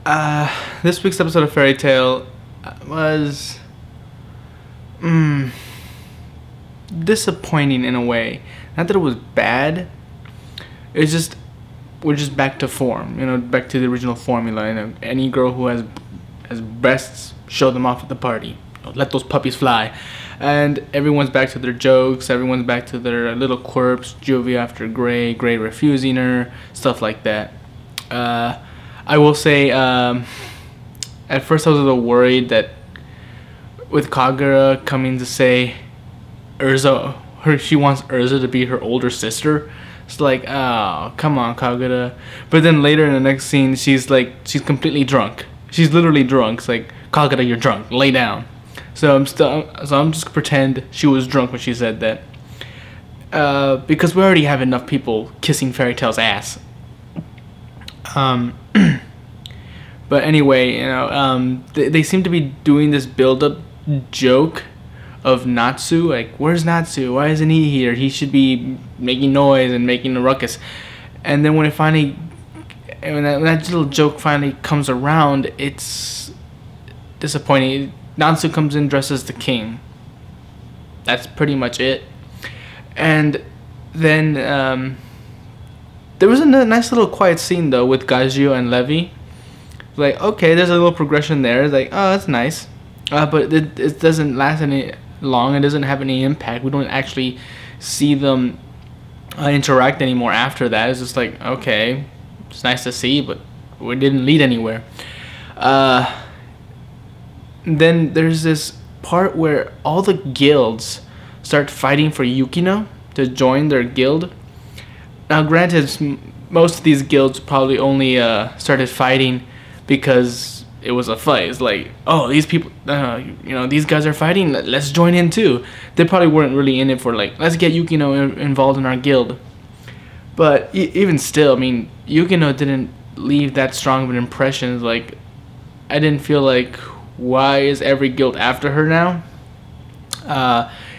This week's episode of Fairy Tale was disappointing in a way. Not that it was bad. It's just we're just back to form, back to the original formula. Any girl who has breasts, show them off at the party. Let those puppies fly. And everyone's back to their jokes. Everyone's back to their little quirks. Juvia after Gray refusing her, stuff like that. I will say, at first I was a little worried that with Kagura coming to say she wants Urza to be her older sister. It's like, oh, come on, Kagura. But then later in the next scene, she's completely drunk. She's literally drunk. It's like, Kagura, you're drunk. Lay down. So I'm just gonna pretend she was drunk when she said that. Because we already have enough people kissing Fairy Tail's ass. But anyway, they seem to be doing this build-up joke of Natsu. Like, where's Natsu? Why isn't he here? He should be making noise and making a ruckus. And then when that little joke finally comes around, it's disappointing. Natsu comes in dressed as the king. That's pretty much it. And then there was a nice little quiet scene though with Gajio and Levi. Like, okay, there's a little progression there. It's like, oh, that's nice. But it doesn't last any long. It doesn't have any impact. We don't actually see them interact anymore after that. It's just like, okay, it's nice to see, but we didn't lead anywhere. Then there's this part where all the guilds start fighting for Yukino to join their guild. Now, granted, most of these guilds probably only started fighting because it was a fight. It's like, oh, these people, these guys are fighting. Let's join in too. They probably weren't really in it for like, let's get Yukino involved in our guild. But even still, I mean, Yukino didn't leave that strong of an impression. Like, I didn't feel like, why is every guild after her now?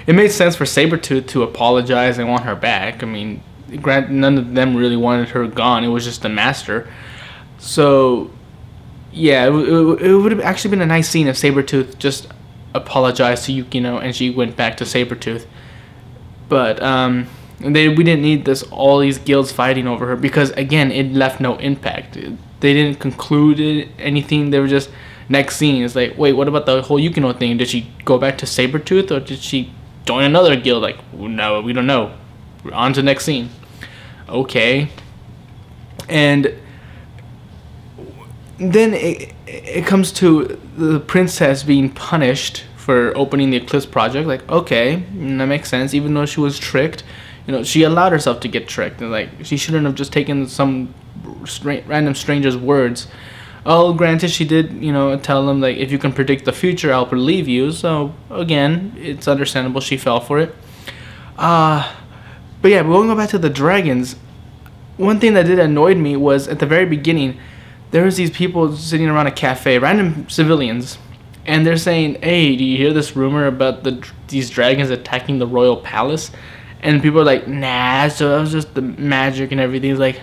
It made sense for Sabretooth to apologize and want her back. I mean, granted, none of them really wanted her gone. It was just the master. So, yeah, it would have actually been a nice scene if Sabretooth just apologized to Yukino and she went back to Sabretooth. But we didn't need all these guilds fighting over her because, again, it left no impact. They didn't conclude anything. They were just... Next scene is like, wait, what about the whole Yukino thing? Did she go back to Sabretooth or did she join another guild? Like, no, we don't know. We're on to the next scene. Okay. And then it comes to the princess being punished for opening the Eclipse Project. Like, okay, that makes sense. Even though she was tricked, she allowed herself to get tricked. And like, she shouldn't have just taken some random stranger's words. Oh, granted, she did, tell them, like, if you can predict the future, I'll believe you. So, again, it's understandable she fell for it. But yeah, we're going to go back to the dragons. One thing that did annoy me was, at the very beginning, there was these people sitting around a cafe, random civilians, and they're saying, hey, do you hear this rumor about these dragons attacking the royal palace? And people are like, nah, so that was just the magic and everything. It's like...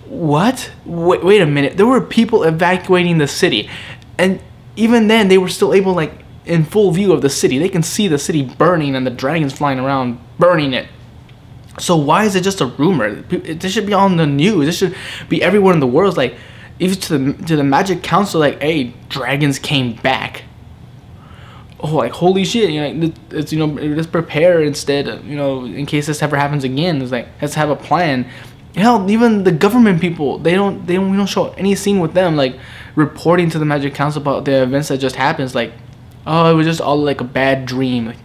What? Wait a minute. There were people evacuating the city. And even then, they were still able, like, in full view of the city. They can see the city burning and the dragons flying around, burning it. So why is it just a rumor? This should be on the news. This should be everywhere in the world. It's like, even to the Magic Council, like, hey, dragons came back. Oh, like, holy shit. It's, let's prepare instead, in case this ever happens again. It's like, let's have a plan. Hell, even the government people, we don't show any scene with them, like, reporting to the Magic Council about the events that just happened. It's like, oh, it was just all like a bad dream. Like,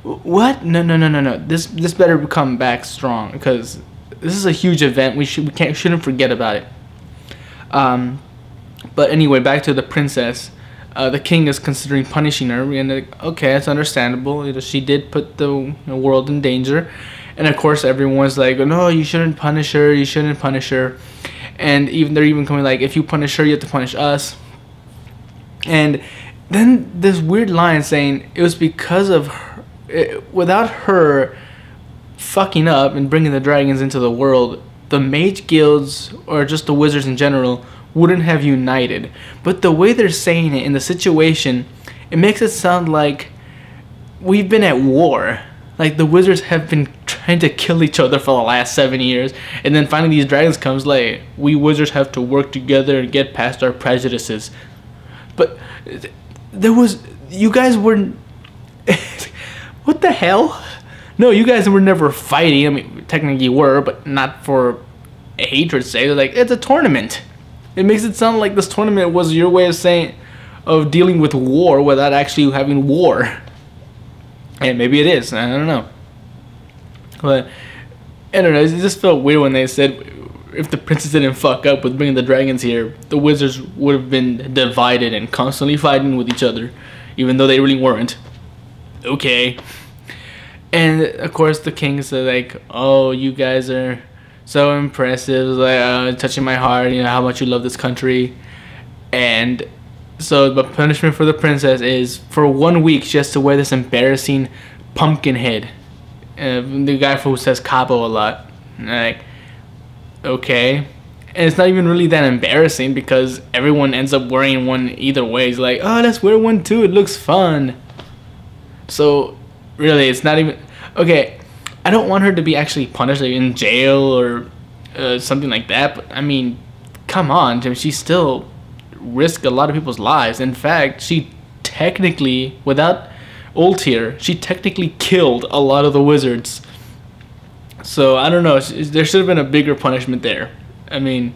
what? No. This better come back strong because this is a huge event. We shouldn't forget about it. But anyway, back to the princess. The king is considering punishing her, and like, okay, that's understandable. She did put the world in danger. And of course, everyone's like, no, you shouldn't punish her. You shouldn't punish her. And they're even coming like, if you punish her, you have to punish us. And then this weird line saying it was because of her, without her fucking up and bringing the dragons into the world, the mage guilds or just the wizards in general wouldn't have united. But the way they're saying it in the situation, it makes it sound like we've been at war. Like the wizards have been trying to kill each other for the last 7 years, and then finally these dragons comes like, we wizards have to work together and get past our prejudices. But you guys weren't. What the hell? No, you guys were never fighting. I mean, technically you were, but not for a hatred's sake. They're like, it's a tournament. It makes it sound like this tournament was your way of dealing with war without actually having war. And maybe it is. I don't know. But I don't know. It just felt weird when they said if the princess didn't fuck up with bringing the dragons here, the wizards would have been divided and constantly fighting with each other, even though they really weren't. Okay. And of course the kings are like, oh, you guys are so impressive, like touching my heart, you know how much you love this country. And so the punishment for the princess is for 1 week she has to wear this embarrassing pumpkin head. The guy who says Cabo a lot. Like, okay. And it's not even really that embarrassing because everyone ends up wearing one either way. It's like, oh, let's wear one too, it looks fun. So really, it's not even okay. I don't want her to be actually punished, like in jail or something like that. But I mean, come on, she still risked a lot of people's lives. In fact, she technically, without Ultir, she technically killed a lot of the wizards. So I don't know. There should have been a bigger punishment there. I mean,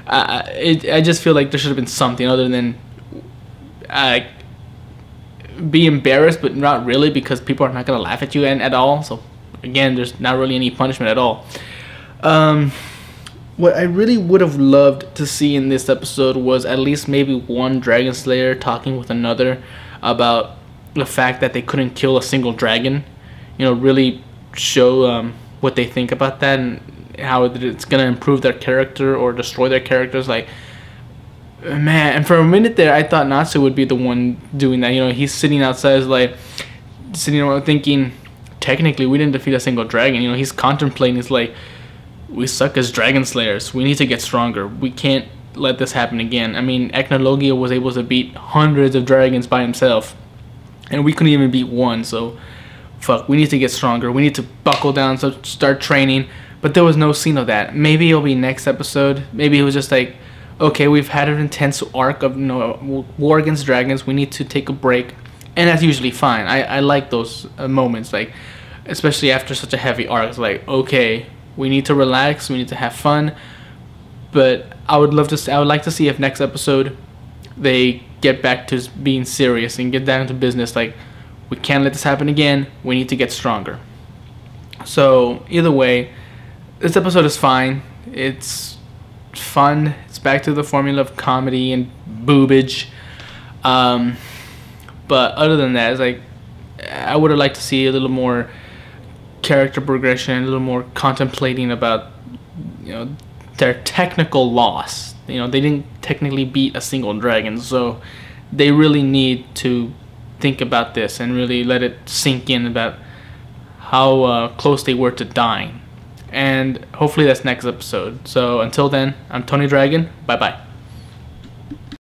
I just feel like there should have been something other than be embarrassed, but not really, because people are not gonna laugh at you at all. So again, there's not really any punishment at all. What I really would have loved to see in this episode was at least maybe one dragon slayer talking with another about the fact that they couldn't kill a single dragon. You know, really show what they think about that and how it's gonna improve their character or destroy their characters. Like, man, and for a minute there, I thought Natsu would be the one doing that. You know, he's sitting outside, like sitting around thinking, technically, we didn't defeat a single dragon. You know, he's contemplating. He's like, we suck as dragon slayers. We need to get stronger. We can't let this happen again. I mean, Echnologia was able to beat hundreds of dragons by himself, and we couldn't even beat one. So, fuck, we need to get stronger. We need to buckle down, so start training. But there was no scene of that. Maybe it'll be next episode. Maybe it was just like, okay, we've had an intense arc of war against dragons. We need to take a break, and that's usually fine. I like those moments, like especially after such a heavy arc. It's like, okay, we need to relax. We need to have fun. But I would like to see if next episode they get back to being serious and get down to business. Like, we can't let this happen again. We need to get stronger. So either way, this episode is fine. It's fun. It's back to the formula of comedy and boobage. But other than that, it's like I would have liked to see a little more character progression, a little more contemplating about, you know, their technical loss. You know, they didn't technically beat a single dragon, so they really need to think about this and really let it sink in about how close they were to dying. And hopefully that's next episode. So until then, I'm Tony Dragon. Bye bye.